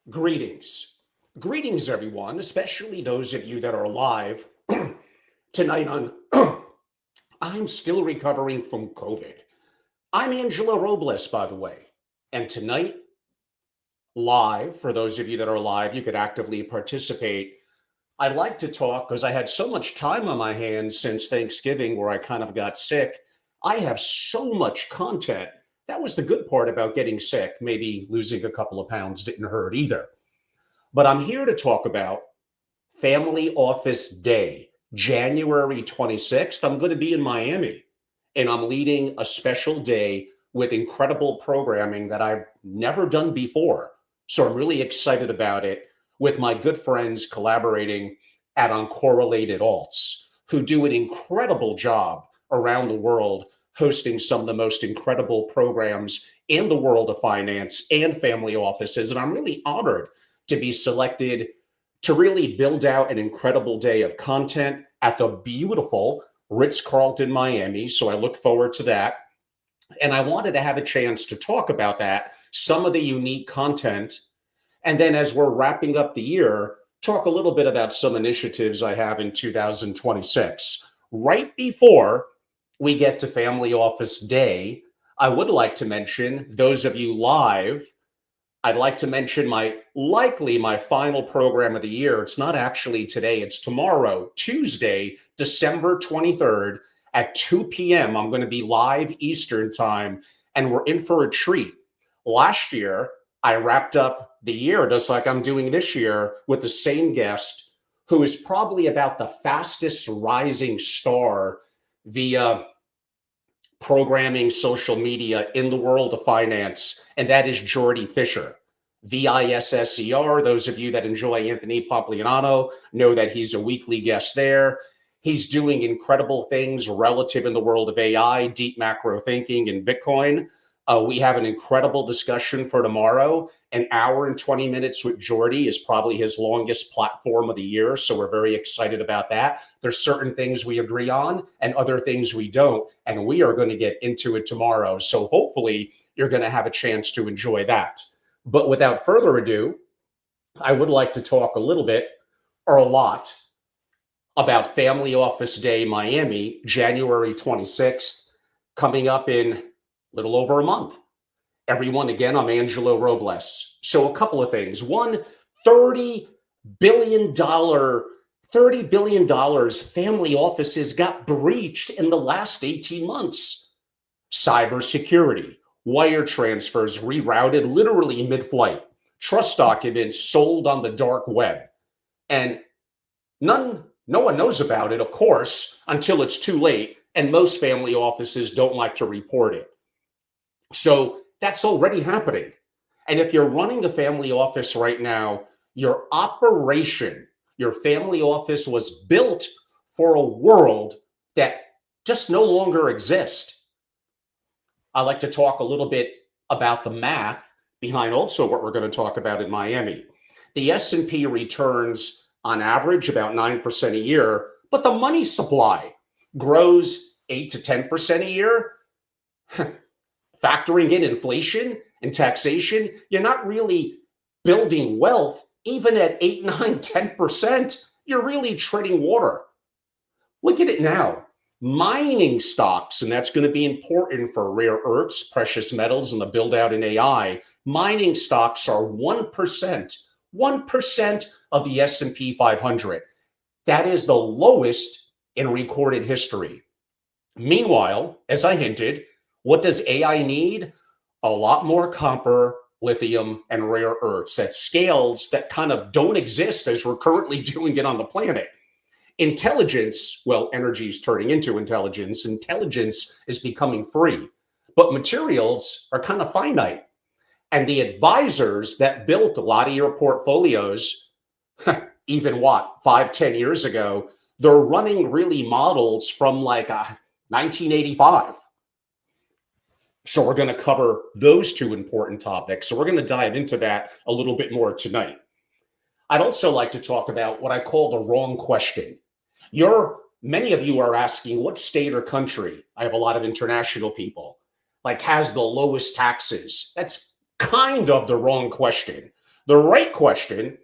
Greetings. Greetings, everyone, especially those of you that are live tonight on I'm still recovering from COVID. I'm Angela Robles, by the way. And tonight, live, for those of you that are live, you could actively participate. I'd like to talk because I had so much time on my hands since Thanksgiving where I kind of got sick. I have so much content. That was the good part about getting sick. Maybe losing a couple of pounds didn't hurt either. But I'm here to talk about Family Office Day, January 26th. I'm going to be in Miami and I'm leading a special day with incredible programming that I've never done before. So I'm really excited about it with my good friends collaborating at Uncorrelated Alts, who do an incredible job around the world hosting some of the most incredible programs in the world of finance and family offices. And I'm really honored to be selected to really build out an incredible day of content at the beautiful Ritz-Carlton, Miami. So I look forward to that. And I wanted to have a chance to talk about that, some of the unique content. And then as we're wrapping up the year, talk a little bit about some initiatives I have in 2026. Right before we get to Family Office Day, I would like to mention those of you live. I'd like to mention my final program of the year. It's not actually today, it's tomorrow, Tuesday, December 23rd at 2 p.m. I'm going to be live Eastern time, and we're in for a treat. Last year, I wrapped up the year just like I'm doing this year with the same guest who is probably about the fastest rising star via programming social media in the world of finance, and that is Jordy Fisher. VISSER. Those of you that enjoy Anthony Pompliano know that he's a weekly guest there. He's doing incredible things relative in the world of AI, deep macro thinking, and Bitcoin. We have an incredible discussion for tomorrow. An hour and 20 minutes with Jordy is probably his longest platform of the year. So we're very excited about that. There's certain things we agree on and other things we don't. And we are going to get into it tomorrow. So hopefully you're going to have a chance to enjoy that. But without further ado, I would like to talk a little bit or a lot about Family Office Day Miami, January 26th, coming up in a little over a month. Everyone, again, I'm Angelo Robles. So a couple of things. One, $30 billion family offices got breached in the last 18 months. Cybersecurity, wire transfers rerouted literally mid-flight, trust documents sold on the dark web. And no one knows about it, of course, until it's too late. And most family offices don't like to report it. So that's already happening. And if you're running a family office right now, your operation, your family office was built for a world that just no longer exists. I like to talk a little bit about the math behind also what we're going to talk about in Miami. The S&P returns on average about 9% a year, but the money supply grows 8 to 10% a year. Factoring in inflation and taxation, you're not really building wealth. Even at 8, 9, 10%, you're really treading water. Look at it now. Mining stocks, and that's going to be important for rare earths, precious metals, and the build out in AI. Mining stocks are 1% of the S&P 500. That is the lowest in recorded history. Meanwhile, as I hinted, what does AI need? A lot more copper, lithium, and rare earths at scales that kind of don't exist as we're currently doing it on the planet. Intelligence, well, energy is turning into intelligence. Intelligence is becoming free, but materials are kind of finite. And the advisors that built a lot of your portfolios, even 5-10 years ago, they're running really models from like 1985. So we're going to cover those two important topics. So we're going to dive into that a little bit more tonight. I'd also like to talk about what I call the wrong question. Many of you are asking what state or country, I have a lot of international people, like has the lowest taxes. That's kind of the wrong question. The right question: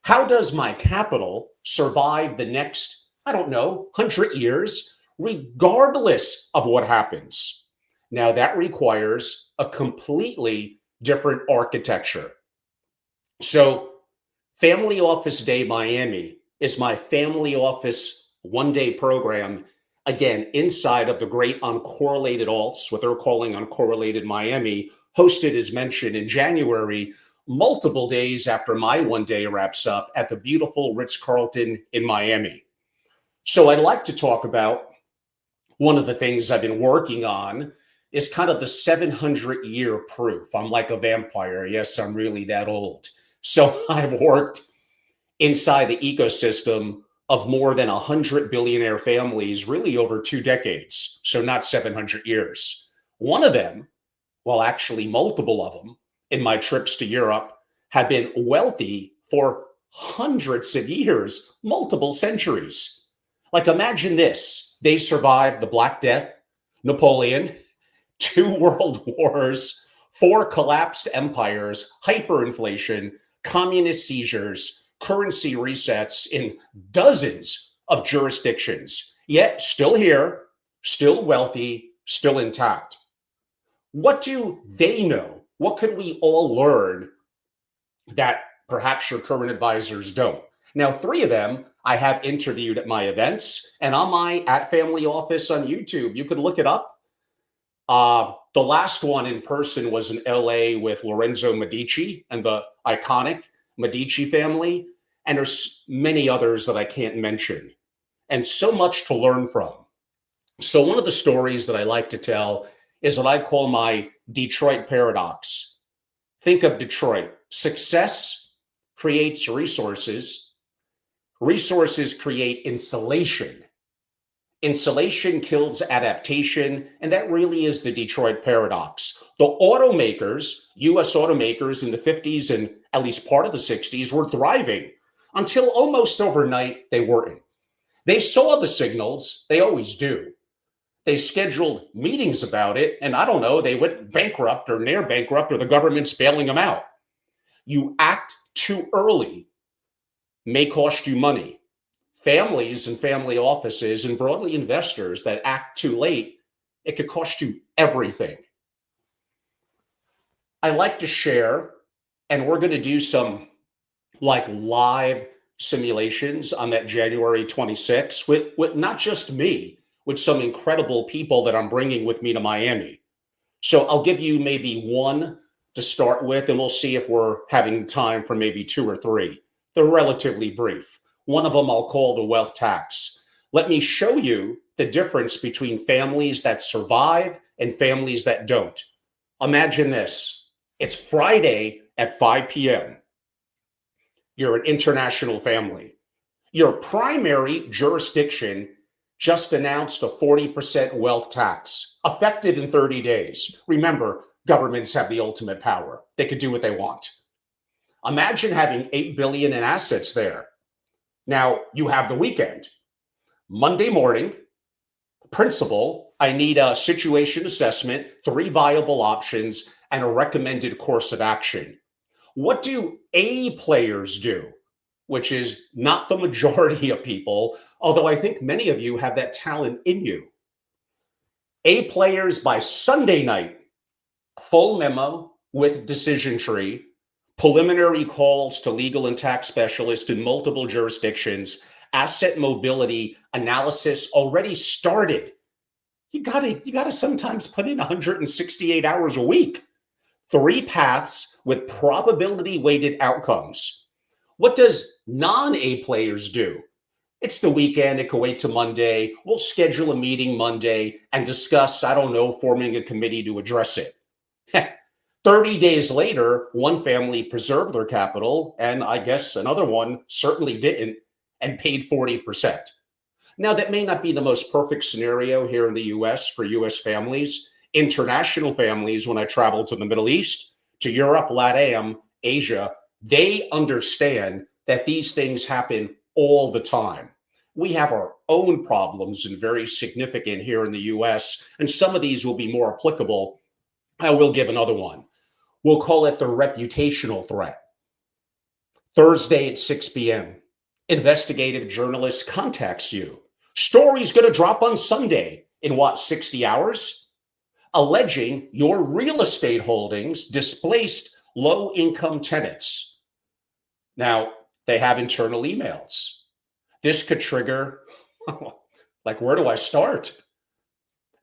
how does my capital survive the next, I don't know, 100 years, regardless of what happens? Now, that requires a completely different architecture. So, Family Office Day Miami is my Family Office 1 day program, again, inside of the great uncorrelated alts, what they're calling uncorrelated Miami, hosted, as mentioned, in January, multiple days after my 1 day wraps up at the beautiful Ritz-Carlton in Miami. So I'd like to talk about one of the things I've been working on is kind of the 700-year proof. I'm like a vampire. Yes, I'm really that old. So I've worked inside the ecosystem of more than 100 billionaire families, really over 2 decades. So not 700 years. One of them, well, actually multiple of them in my trips to Europe, have been wealthy for hundreds of years, multiple centuries. Like imagine this: they survived the Black Death, Napoleon, 2 world wars, 4 collapsed empires, hyperinflation, communist seizures, currency resets in dozens of jurisdictions, yet still here, still wealthy, still intact. What do they know? What can we all learn that perhaps your current advisors don't? Now, 3 of them I have interviewed at my events and on my at Family Office on YouTube. You can look it up. The last one in person was in LA with Lorenzo Medici and the iconic Medici family. And there's many others that I can't mention, and so much to learn from. So one of the stories that I like to tell is what I call my Detroit paradox. Think of Detroit. Success creates resources. Resources create insulation. Insulation kills adaptation, and that really is the Detroit paradox. The automakers, US automakers in the 50s and at least part of the 60s were thriving until almost overnight they weren't. They saw the signals, they always do. They scheduled meetings about it, and I don't know, they went bankrupt or near bankrupt, or the government's bailing them out. You act too early may cost you money. Families and family offices and broadly investors that act too late, it could cost you everything. I like to share, and we're going to do some like live simulations on that January 26th with not just me, with some incredible people that I'm bringing with me to Miami. So I'll give you maybe one to start with, and we'll see if we're having time for maybe 2 or 3. They're relatively brief. One of them I'll call the wealth tax. Let me show you the difference between families that survive and families that don't. Imagine this. It's Friday at 5 p.m. You're an international family. Your primary jurisdiction just announced a 40% wealth tax, effective in 30 days. Remember, governments have the ultimate power. They could do what they want. Imagine having $8 billion in assets there. Now, you have the weekend. Monday morning, principal, I need a situation assessment, 3 viable options, and a recommended course of action. What do A players do? Which is not the majority of people, although I think many of you have that talent in you. A players by Sunday night, full memo with decision tree, preliminary calls to legal and tax specialists in multiple jurisdictions, asset mobility analysis already started. You gotta sometimes put in 168 hours a week. 3 paths with probability weighted outcomes. What does non-A players do? It's the weekend, it could wait to Monday. We'll schedule a meeting Monday and discuss, I don't know, forming a committee to address it. 30 days later, one family preserved their capital, and I guess another one certainly didn't, and paid 40%. Now, that may not be the most perfect scenario here in the US for US families. International families, when I travel to the Middle East, to Europe, LATAM, Asia, they understand that these things happen all the time. We have our own problems and very significant here in the US, and some of these will be more applicable. I will give another one. We'll call it the reputational threat. Thursday at 6 p.m., investigative journalist contacts you. Story's going to drop on Sunday in what, 60 hours? Alleging your real estate holdings displaced low income tenants. Now, they have internal emails. This could trigger, like, where do I start?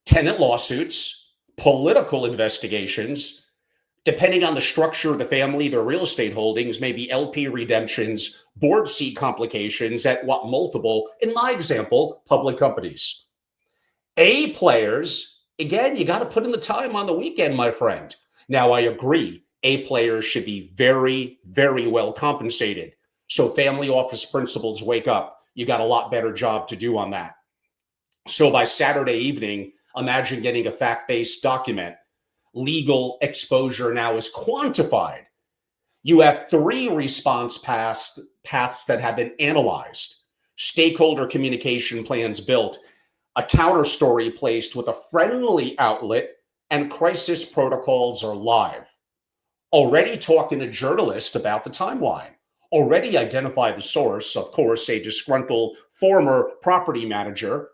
Tenant lawsuits, political investigations. Depending on the structure of the family, their real estate holdings, maybe LP redemptions, board seat complications at what multiple, in my example, public companies. A players, again, you got to put in the time on the weekend, my friend. Now, I agree, A players should be very, very well compensated. So family office principals, wake up. You got a lot better job to do on that. So by Saturday evening, imagine getting a fact-based document. Legal exposure now is quantified. You have 3 response paths that have been analyzed, stakeholder communication plans built, a counter story placed with a friendly outlet, and crisis protocols are live. Already talking to journalists about the timeline. Already identify the source, of course, a disgruntled former property manager.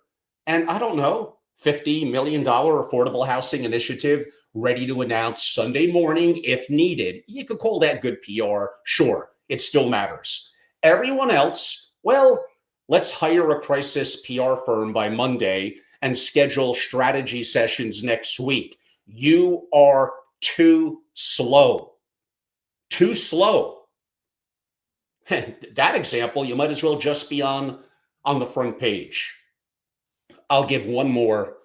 And I don't know, $50 million affordable housing initiative ready to announce Sunday morning if needed. You could call that good PR. Sure, it still matters. Everyone else, well, let's hire a crisis PR firm by Monday and schedule strategy sessions next week. You are too slow. Too slow. That example, you might as well just be on the front page. I'll give one more.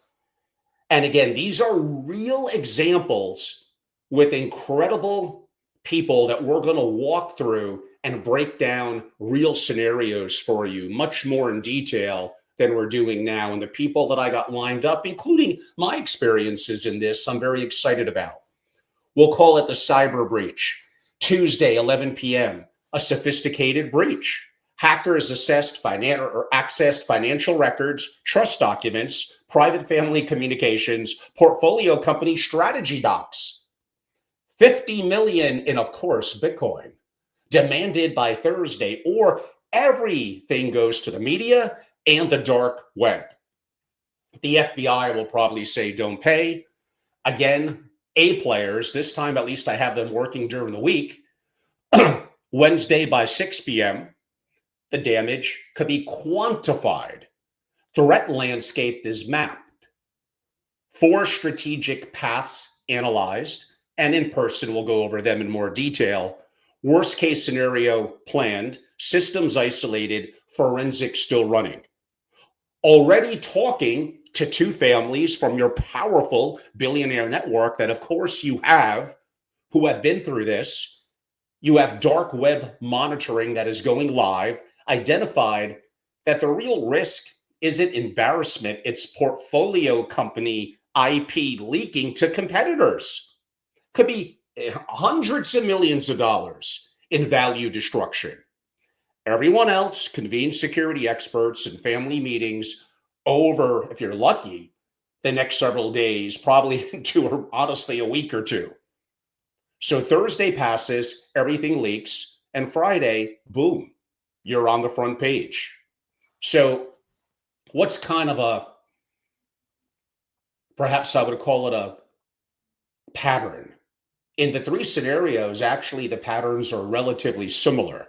And again, these are real examples with incredible people that we're going to walk through and break down real scenarios for you, much more in detail than we're doing now. And the people that I got lined up, including my experiences in this, I'm very excited about. We'll call it the cyber breach. Tuesday, 11 p.m., a sophisticated breach. Hackers accessed financial records, trust documents, private family communications, portfolio company strategy docs. 50 million in, of course, Bitcoin, demanded by Thursday, or everything goes to the media and the dark web. The FBI will probably say don't pay. Again, A players, this time at least I have them working during the week. Wednesday by 6 p.m., the damage could be quantified. Threat landscape is mapped. 4 strategic paths analyzed, and in person we'll go over them in more detail. Worst case scenario planned, systems isolated, forensics still running. Already talking to 2 families from your powerful billionaire network that of course you have, who have been through this. You have dark web monitoring that is going live, identified that the real risk isn't embarrassment, it's portfolio company IP leaking to competitors. Could be hundreds of millions of dollars in value destruction. Everyone else convenes security experts and family meetings over, if you're lucky, the next several days, probably into honestly a week or 2. So Thursday passes, everything leaks, and Friday, boom, you're on the front page. So what's kind of perhaps I would call it a pattern. In the 3 scenarios, actually, the patterns are relatively similar.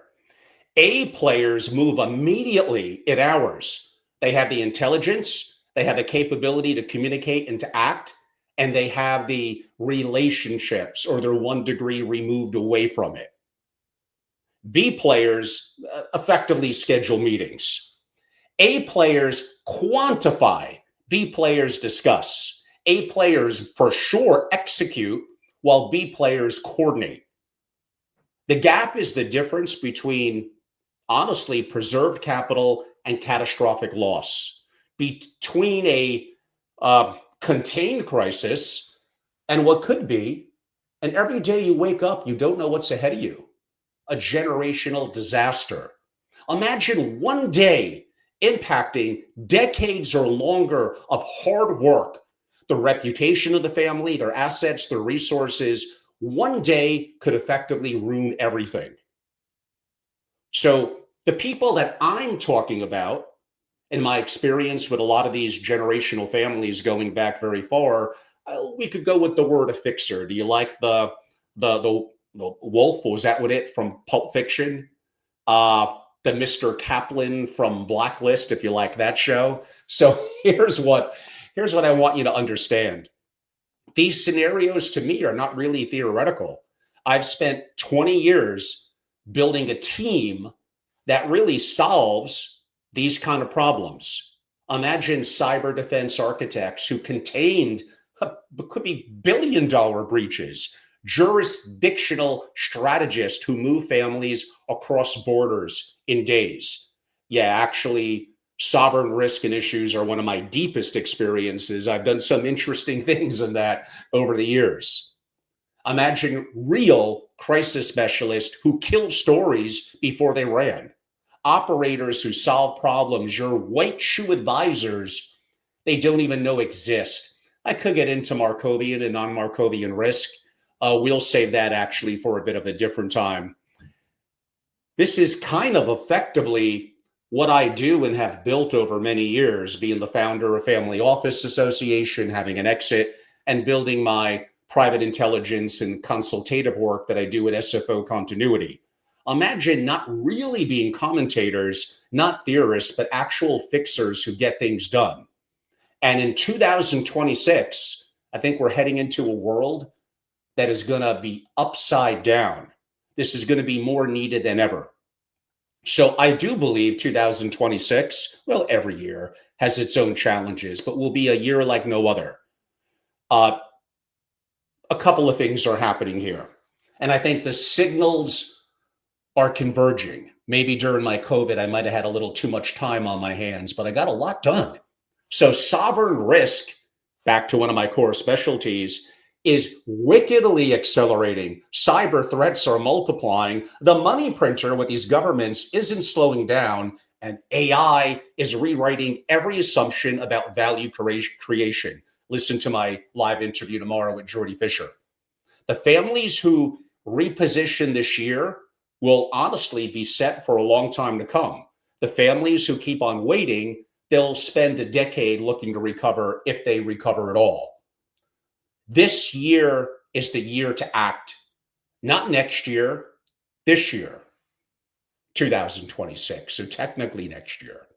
A players move immediately in hours. They have the intelligence, they have the capability to communicate and to act, and they have the relationships, or they're 1 degree removed away from it. B players effectively schedule meetings. A players quantify, B players discuss. A players for sure execute, while B players coordinate. The gap is the difference between, honestly, preserved capital and catastrophic loss, between a contained crisis and what could be, and every day you wake up, you don't know what's ahead of you, a generational disaster. Imagine one day impacting decades or longer of hard work, the reputation of the family, their assets, their resources. One day could effectively ruin everything. So the people that I'm talking about, in my experience with a lot of these generational families going back very far, we could go with the word a fixer. Do you like the wolf? Was that what it from Pulp Fiction? The Mr. Kaplan from Blacklist, if you like that show. So here's what I want you to understand. These scenarios to me are not really theoretical. I've spent 20 years building a team that really solves these kind of problems. Imagine cyber defense architects who contained could be billion-dollar breaches, jurisdictional strategists who move families across borders in days. Yeah, actually, sovereign risk and issues are one of my deepest experiences. I've done some interesting things in that over the years. Imagine real crisis specialists who kill stories before they ran, operators who solve problems your white shoe advisors they don't even know exist. I could get into Markovian and non-Markovian risk. We'll save that actually for a bit of a different time. This is kind of effectively what I do and have built over many years, being the founder of FamilyOffice Association, having an exit, and building my private intelligence and consultative work that I do at SFO Continuity. Imagine not really being commentators, not theorists, but actual fixers who get things done. And in 2026, I think we're heading into a world that is going to be upside down. This is going to be more needed than ever. So I do believe 2026, well, every year has its own challenges, but will be a year like no other. A couple of things are happening here. And I think the signals are converging. Maybe during my COVID, I might have had a little too much time on my hands, but I got a lot done. So sovereign risk, back to one of my core specialties, is wickedly accelerating. Cyber threats are multiplying. The money printer with these governments isn't slowing down, and AI is rewriting every assumption about value creation. Listen to my live interview tomorrow with Jordy Fisher. The families who reposition this year will honestly be set for a long time to come. The families who keep on waiting, they'll spend a decade looking to recover if they recover at all. This year is the year to act, not next year, this year, 2026. So technically next year.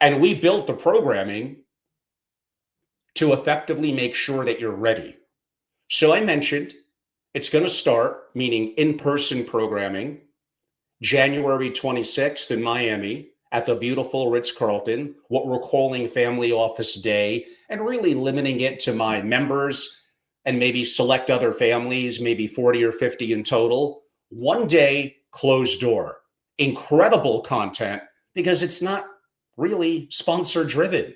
And we built the programming to effectively make sure that you're ready. So I mentioned it's going to start, meaning in-person programming, January 26th in Miami at the beautiful Ritz-Carlton, what we're calling Family Office Day, and really limiting it to my members and maybe select other families, maybe 40 or 50 in total. One day, closed door. Incredible content because it's not really sponsor driven.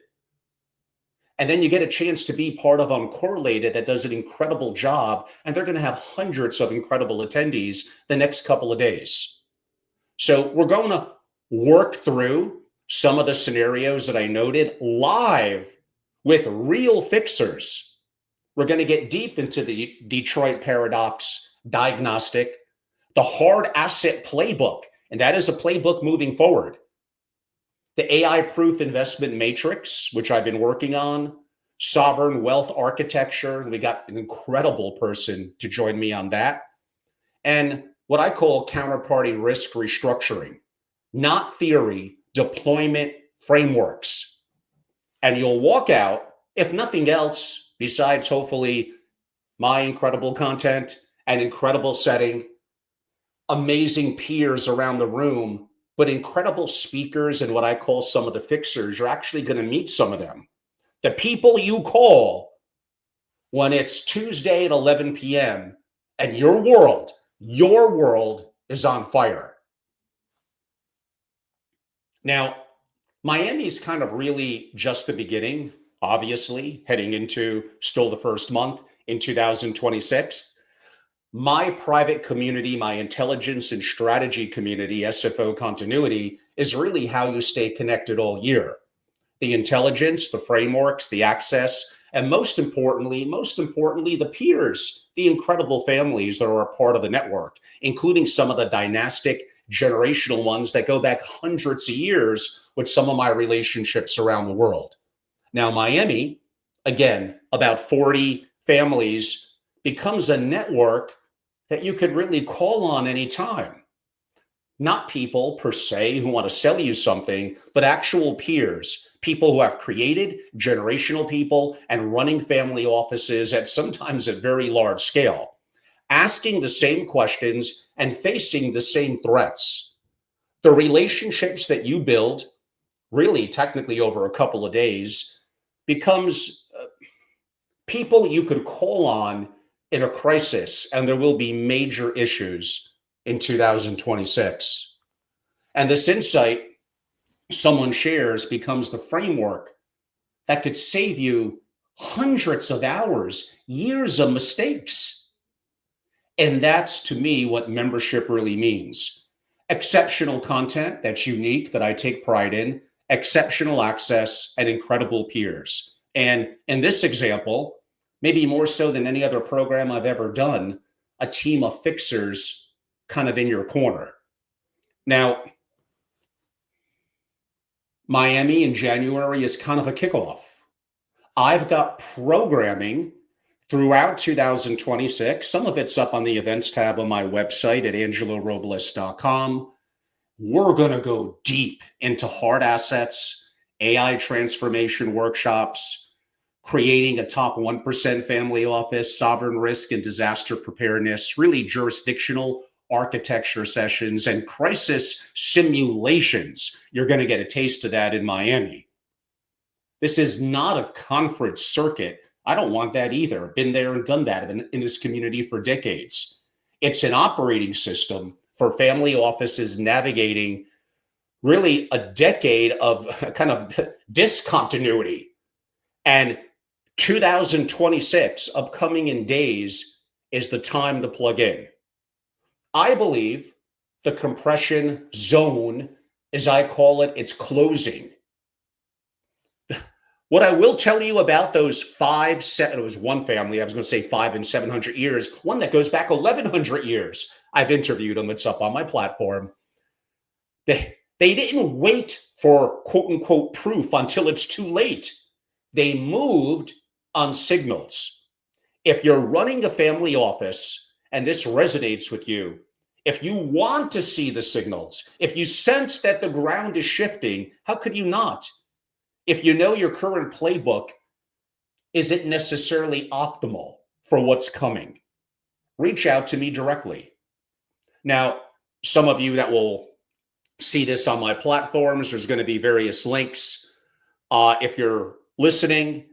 And then you get a chance to be part of Uncorrelated that does an incredible job, and they're going to have hundreds of incredible attendees the next couple of days. So we're going to work through some of the scenarios that I noted live with real fixers. We're going to get deep into the Detroit paradox diagnostic, the hard asset playbook, and that is a playbook moving forward. The AI-proof investment matrix, which I've been working on, sovereign wealth architecture. We got an incredible person to join me on that. And what I call counterparty risk restructuring, not theory, deployment frameworks. And you'll walk out, if nothing else, besides hopefully my incredible content and incredible setting, amazing peers around the room, but incredible speakers and what I call some of the fixers. You're actually going to meet some of them. The people you call when it's Tuesday at 11 p.m. and your world is on fire. Now, Miami's kind of really just the beginning, obviously, heading into still the first month in 2026. My private community, my intelligence and strategy community, SFO Continuity, is really how you stay connected all year. The intelligence, the frameworks, the access, and most importantly, the peers, the incredible families that are a part of the network, including some of the dynastic generational ones that go back hundreds of years with some of my relationships around the world. Now, Miami, again, about 40 families, becomes a network that you could really call on anytime. Not people per se who want to sell you something, but actual peers, people who have created generational people and running family offices at sometimes a very large scale, asking the same questions and facing the same threats. The relationships that you build, really technically over a couple of days, becomes people you could call on in a crisis, and there will be major issues in 2026. And this insight someone shares becomes the framework that could save you hundreds of hours, years of mistakes. And that's, to me, what membership really means. Exceptional content that's unique, that I take pride in, exceptional access, and incredible peers. And in this example, maybe more so than any other program I've ever done, a team of fixers kind of in your corner. Now, Miami in January is kind of a kickoff. I've got programming throughout 2026. Some of it's up on the events tab on my website at angelorobles.com. We're going to go deep into hard assets, AI transformation workshops, creating a top 1% family office, sovereign risk and disaster preparedness, really jurisdictional architecture sessions, and crisis simulations. You're going to get a taste of that in Miami. This is not a conference circuit. I don't want that either. Been there and done that in this community for decades. It's an operating system for family offices navigating really a decade of kind of discontinuity. And 2026, upcoming in days, is the time to plug in. I believe the compression zone, as I call it, it's closing. What I will tell you about those it was one family, I was going to say 5 and 700 years, one that goes back 1,100 years. I've interviewed them. It's up on my platform. They didn't wait for quote unquote proof until it's too late. They moved on signals. If you're running a family office and this resonates with you, if you want to see the signals, if you sense that the ground is shifting, how could you not? If you know your current playbook isn't necessarily optimal for what's coming, reach out to me directly. Now, some of you that will see this on my platforms, there's going to be various links. If you're listening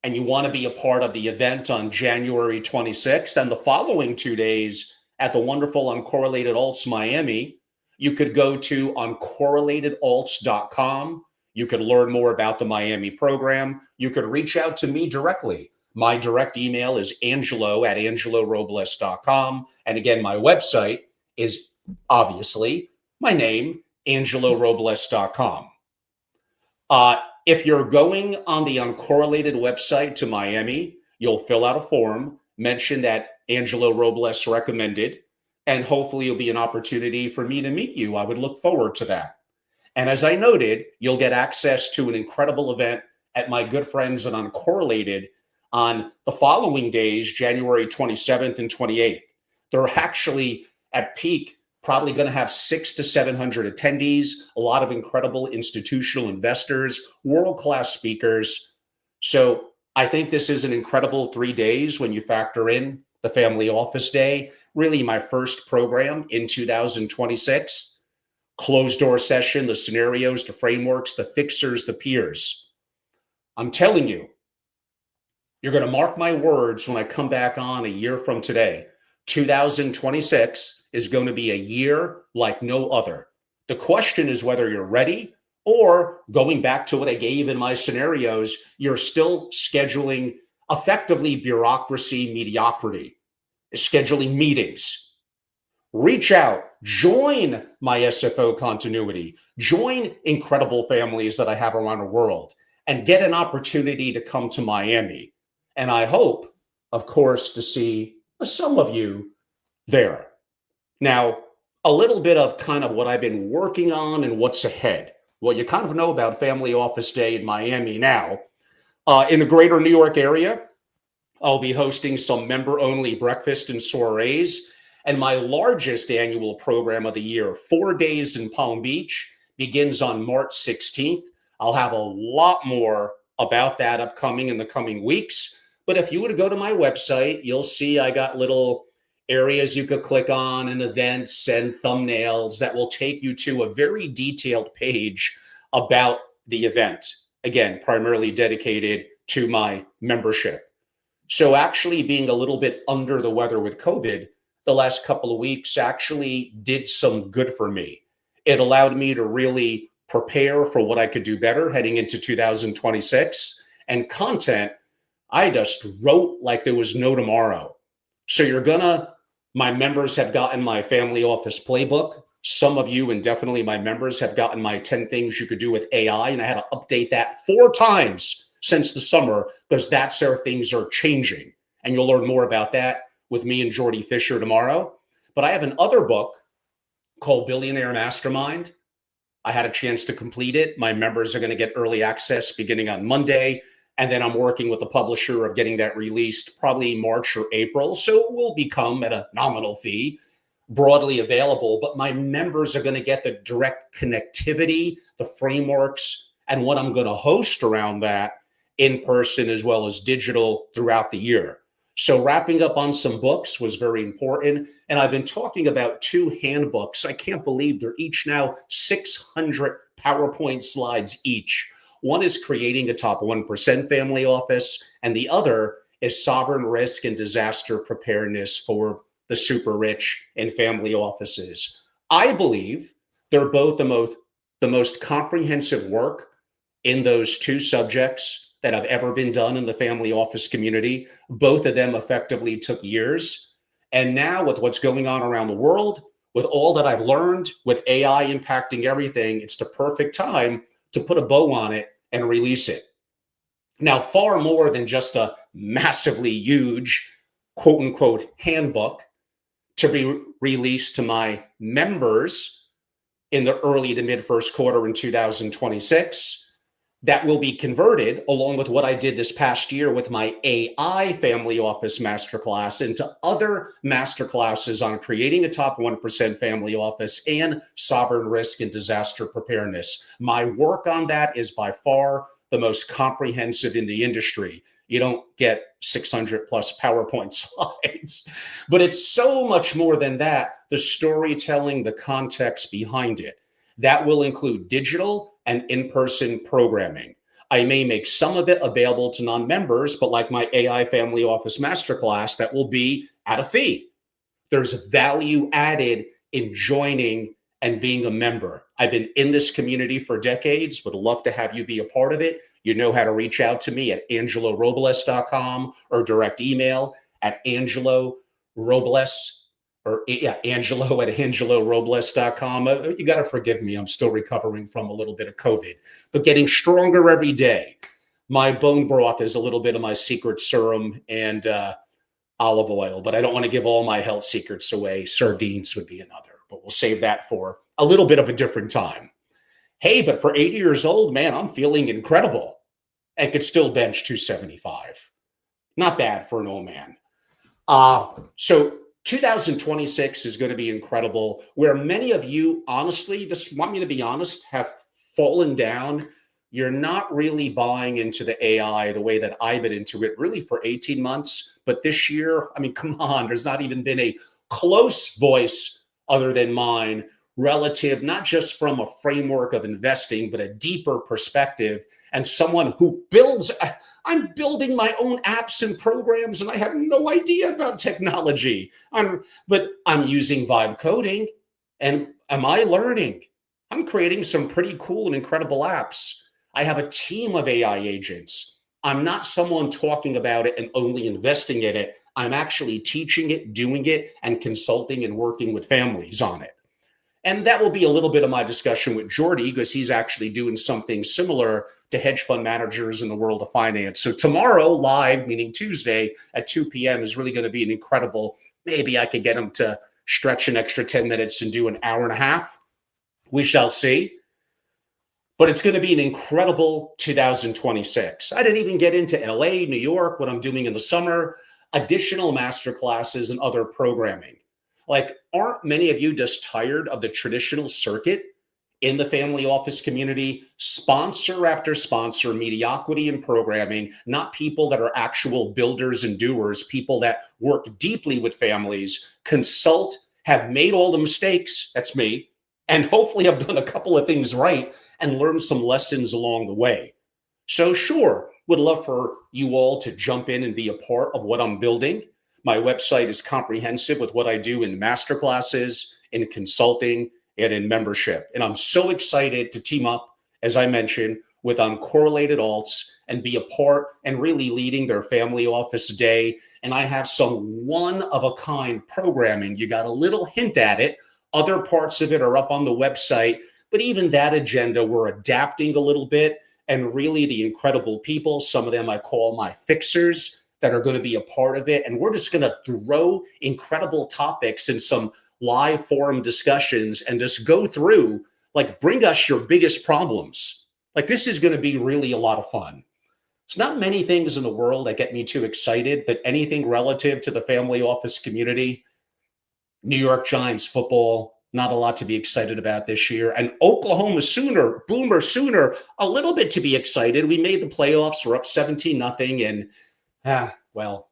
and you want to be a part of the event on January 26th and the following 2 days at the wonderful Uncorrelated Alts Miami, you could go to uncorrelatedalts.com. You could learn more about the Miami program. You could reach out to me directly. My direct email is angelo@angelorobles.com. And again, my website is obviously my name, angelorobles.com. If you're going on the Uncorrelated website to Miami, you'll fill out a form, mention that Angelo Robles recommended, and hopefully it'll be an opportunity for me to meet you. I would look forward to that. And as I noted, you'll get access to an incredible event at my good friends at Uncorrelated on the following days, January 27th and 28th. They're actually at peak, probably going to have 600 to 700 attendees, a lot of incredible institutional investors, world-class speakers. So I think this is an incredible 3 days when you factor in the Family Office Day, really my first program in 2026. Closed door session, the scenarios, the frameworks, the fixers, the peers. I'm telling you, you're going to mark my words when I come back on a year from today. 2026 is going to be a year like no other. The question is whether you're ready, or going back to what I gave in my scenarios, you're still scheduling effectively bureaucracy, mediocrity, scheduling meetings. Reach out, join my SFO continuity, join incredible families that I have around the world, and get an opportunity to come to Miami. And I hope, of course, to see some of you there. Now, a little bit of kind of what I've been working on and what's ahead. Well, you kind of know about Family Office Day in Miami now. In the greater New York area, I'll be hosting some member-only breakfast and soirees. And my largest annual program of the year, 4 days in Palm Beach, begins on March 16th. I'll have a lot more about that upcoming in the coming weeks. But if you were to go to my website, you'll see I got little areas you could click on and events and thumbnails that will take you to a very detailed page about the event. Again, primarily dedicated to my membership. So actually being a little bit under the weather with COVID the last couple of weeks actually did some good for me. It allowed me to really prepare for what I could do better heading into 2026. And content, I just wrote like there was no tomorrow. So my members have gotten my Family Office playbook. Some of you, and definitely my members, have gotten my 10 things you could do with AI. And I had to update that 4 times since the summer because that's where things are changing. And you'll learn more about that with me and Jordy Fisher tomorrow. But I have another book called Billionaire Mastermind. I had a chance to complete it. My members are going to get early access beginning on Monday. And then I'm working with the publisher of getting that released probably March or April. So it will become at a nominal fee broadly available. But my members are going to get the direct connectivity, the frameworks, and what I'm going to host around that in person as well as digital throughout the year. So wrapping up on some books was very important. And I've been talking about 2 handbooks. I can't believe they're each now 600 PowerPoint slides each. One is Creating a Top 1% Family Office, and the other is Sovereign Risk and Disaster Preparedness for the Super Rich and Family Offices. I believe they're both the most comprehensive work in those 2 subjects that have ever been done in the family office community. Both of them effectively took years. And now with what's going on around the world, with all that I've learned, with AI impacting everything, it's the perfect time to put a bow on it and release it. Now, far more than just a massively huge, quote unquote, handbook to be released to my members in the early to mid first quarter in 2026. That will be converted along with what I did this past year with my AI Family Office Masterclass into other masterclasses on creating a top 1% family office and sovereign risk and disaster preparedness. My work on that is by far the most comprehensive in the industry. You don't get 600 plus PowerPoint slides, but it's so much more than that. The storytelling, the context behind it. That will include digital and in-person programming. I may make some of it available to non-members, but like my AI Family Office Masterclass, that will be at a fee. There's value added in joining and being a member. I've been in this community for decades, would love to have you be a part of it. You know how to reach out to me at angelorobles.com or direct email at Angelo@angelorobles.com. You got to forgive me. I'm still recovering from a little bit of COVID, but getting stronger every day. My bone broth is a little bit of my secret serum and olive oil, but I don't want to give all my health secrets away. Sardines would be another, but we'll save that for a little bit of a different time. Hey, but for 80 years old, man, I'm feeling incredible and could still bench 275. Not bad for an old man. So 2026 is going to be incredible, where many of you, honestly, just want me to be honest, have fallen down. You're not really buying into the AI the way that I've been into it really for 18 months. But this year, I mean, come on, there's not even been a close voice other than mine relative, not just from a framework of investing, but a deeper perspective and someone who I'm building my own apps and programs, and I have no idea about technology. But I'm using vibe coding, and am I learning? I'm creating some pretty cool and incredible apps. I have a team of AI agents. I'm not someone talking about it and only investing in it. I'm actually teaching it, doing it, and consulting and working with families on it. And that will be a little bit of my discussion with Jordy, because he's actually doing something similar to hedge fund managers in the world of finance. So tomorrow, live, meaning Tuesday at 2 p.m. is really going to be an incredible, maybe I could get him to stretch an extra 10 minutes and do an hour and a half. We shall see. But it's going to be an incredible 2026. I didn't even get into LA, New York, what I'm doing in the summer, additional master classes and other programming. Like, aren't many of you just tired of the traditional circuit in the family office community? Sponsor after sponsor, mediocrity in programming, not people that are actual builders and doers, people that work deeply with families, consult, have made all the mistakes, that's me, and hopefully have done a couple of things right and learn some lessons along the way. So sure, would love for you all to jump in and be a part of what I'm building. My website is comprehensive with what I do in masterclasses, in consulting, and in membership. And I'm so excited to team up, as I mentioned, with Uncorrelated Alts and be a part and really leading their family office day. And I have some one-of-a-kind programming. You got a little hint at it. Other parts of it are up on the website. But even that agenda, we're adapting a little bit, and really the incredible people, some of them I call my fixers, that are going to be a part of it. And we're just going to throw incredible topics and some live forum discussions and just go through, like, bring us your biggest problems. Like, this is going to be really a lot of fun. It's not many things in the world that get me too excited, but anything relative to the family office community, New York Giants football, not a lot to be excited about this year. And Oklahoma Sooner, Boomer Sooner, a little bit to be excited. We made the playoffs. We're up 17-0, and well,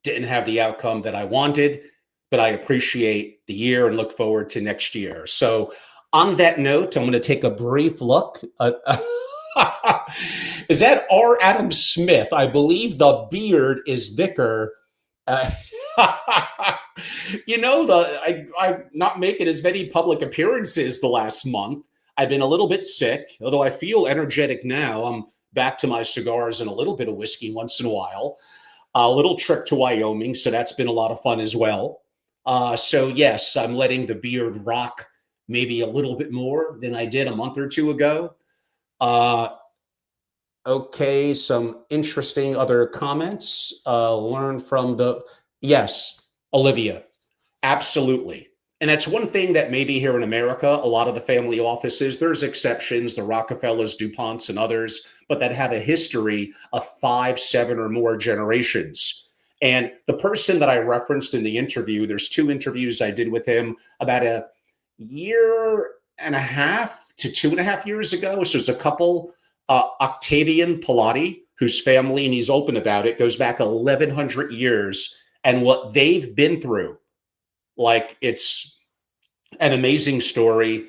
didn't have the outcome that I wanted, but I appreciate the year and look forward to next year. So on that note, I'm going to take a brief look. Is that R. Adam Smith? I believe the beard is thicker. I'm not making as many public appearances the last month. I've been a little bit sick, although I feel energetic now. I'm back to my cigars and a little bit of whiskey once in a while. A little trip to Wyoming, so that's been a lot of fun as well. So yes, I'm letting the beard rock maybe a little bit more than I did a month or two ago. Okay, some interesting other comments. Learn from yes, Olivia, absolutely. And that's one thing that maybe here in America, a lot of the family offices, there's exceptions, the Rockefellers, DuPonts, and others, but that have a history of 5, 7, or more generations. And the person that I referenced in the interview, there's 2 interviews I did with him about a year and a half to 2.5 years ago. So there's a couple, Octavian Pilati, whose family, and he's open about it, goes back 1,100 years, and what they've been through. Like, it's an amazing story.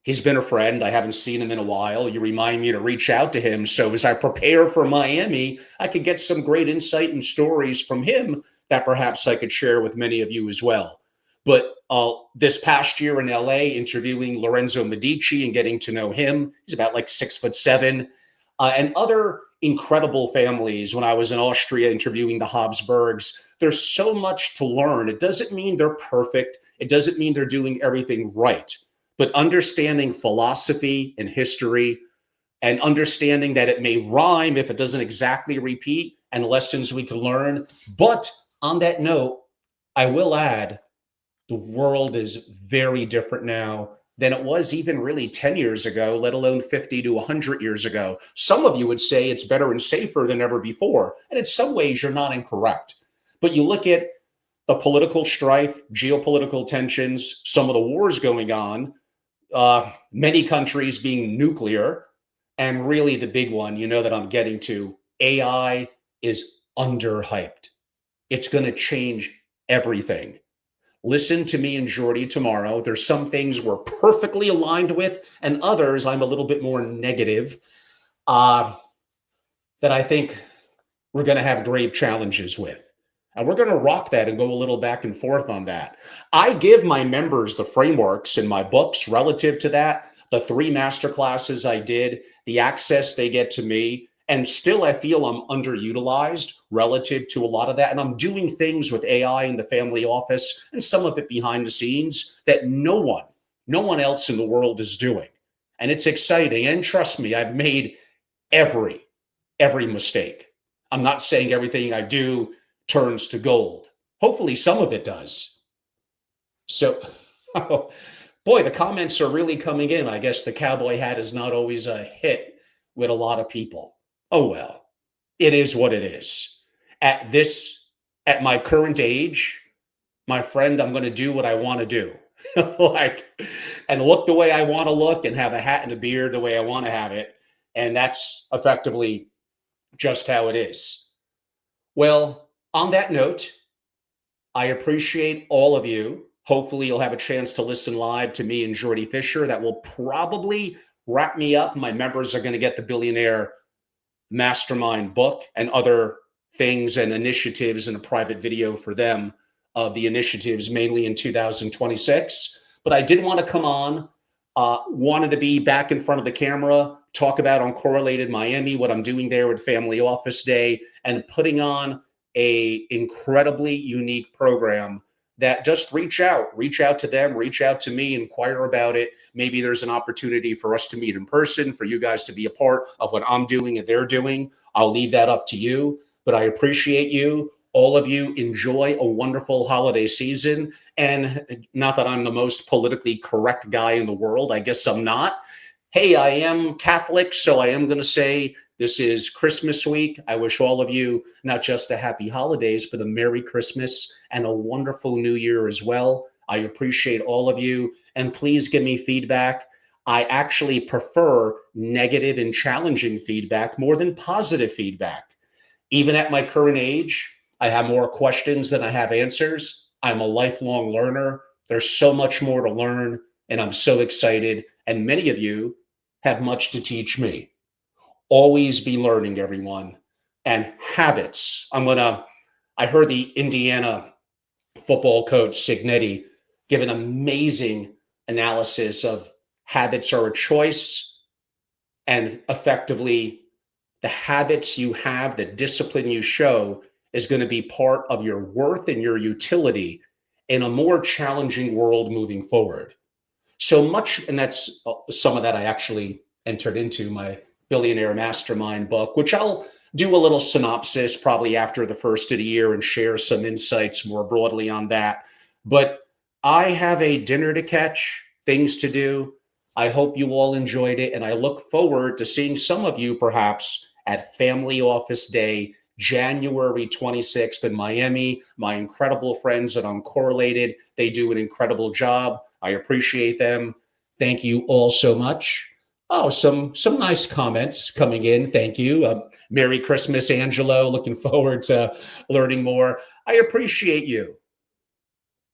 He's been a friend. I haven't seen him in a while. You remind me to reach out to him. So as I prepare for Miami, I could get some great insight and stories from him that perhaps I could share with many of you as well. But this past year in LA, interviewing Lorenzo Medici and getting to know him, he's about like 6'7", and other incredible families. When I was in Austria interviewing the Habsburgs, there's so much to learn. It doesn't mean they're perfect. It doesn't mean they're doing everything right. But understanding philosophy and history, and understanding that it may rhyme if it doesn't exactly repeat, and lessons we can learn. But on that note, I will add, the world is very different now than it was even really 10 years ago, let alone 50 to 100 years ago. Some of you would say it's better and safer than ever before. And in some ways, you're not incorrect. But you look at the political strife, geopolitical tensions, some of the wars going on, many countries being nuclear, and really the big one, that I'm getting to, AI is underhyped. It's going to change everything. Listen to me and Jordy tomorrow. There's some things we're perfectly aligned with, and others I'm a little bit more negative, that I think we're going to have grave challenges with. And we're going to rock that and go a little back and forth on that. I give my members the frameworks in my books relative to that, the 3 masterclasses I did, the access they get to me. And still, I feel I'm underutilized relative to a lot of that. And I'm doing things with AI in the family office and some of it behind the scenes that no one else in the world is doing. And it's exciting. And trust me, I've made every mistake. I'm not saying everything I do turns to gold. Hopefully some of it does. So, boy, the comments are really coming in. I guess the cowboy hat is not always a hit with a lot of people. Oh well, it is what it is. At this, at my current age, my friend, I'm going to do what I want to do. Like, and look the way I want to look and have a hat and a beard the way I want to have it. And that's effectively just how it is. Well, on that note, I appreciate all of you. Hopefully, you'll have a chance to listen live to me and Jordy Fisher. That will probably wrap me up. My members are going to get the Billionaire Mastermind book and other things and initiatives in a private video for them of the initiatives mainly in 2026. But I did want to come on, wanted to be back in front of the camera, talk about Uncorrelated Miami, what I'm doing there at Family Office Day, and putting on a incredibly unique program that just reach out to them, reach out to me, inquire about it. Maybe there's an opportunity for us to meet in person, for you guys to be a part of what I'm doing and they're doing. I'll leave that up to you, but I appreciate you. All of you enjoy a wonderful holiday season. And not that I'm the most politically correct guy in the world. I guess I'm not. Hey, I am Catholic, so I am going to say this is Christmas week. I wish all of you not just a happy holidays, but a Merry Christmas and a wonderful New Year as well. I appreciate all of you. And please give me feedback. I actually prefer negative and challenging feedback more than positive feedback. Even at my current age, I have more questions than I have answers. I'm a lifelong learner. There's so much more to learn, and I'm so excited. And many of you have much to teach me. Always be learning, everyone. And habits. I heard the Indiana football coach, Signetti, give an amazing analysis of habits are a choice, and effectively the habits you have, the discipline you show is going to be part of your worth and your utility in a more challenging world moving forward. So much, and that's some of that I actually entered into my Billionaire Mastermind book, which I'll do a little synopsis probably after the first of the year and share some insights more broadly on that. But I have a dinner to catch, things to do. I hope you all enjoyed it, and I look forward to seeing some of you perhaps at Family Office Day, January 26th in Miami. My incredible friends at Uncorrelated, they do an incredible job. I appreciate them. Thank you all so much. Oh, some nice comments coming in. Thank you. Merry Christmas, Angelo. Looking forward to learning more. I appreciate you.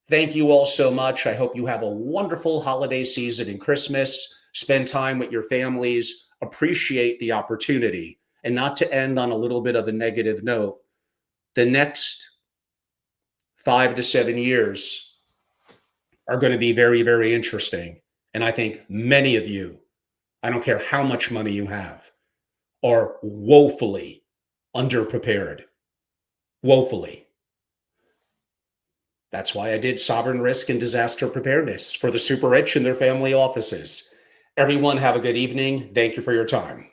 Thank you all so much. I hope you have a wonderful holiday season and Christmas. Spend time with your families. Appreciate the opportunity. And not to end on a little bit of a negative note, the next 5 to 7 years are going to be very, very interesting. And I think many of you, I don't care how much money you have, are woefully underprepared. Woefully. That's why I did sovereign risk and disaster preparedness for the super rich and their family offices. Everyone have a good evening. Thank you for your time.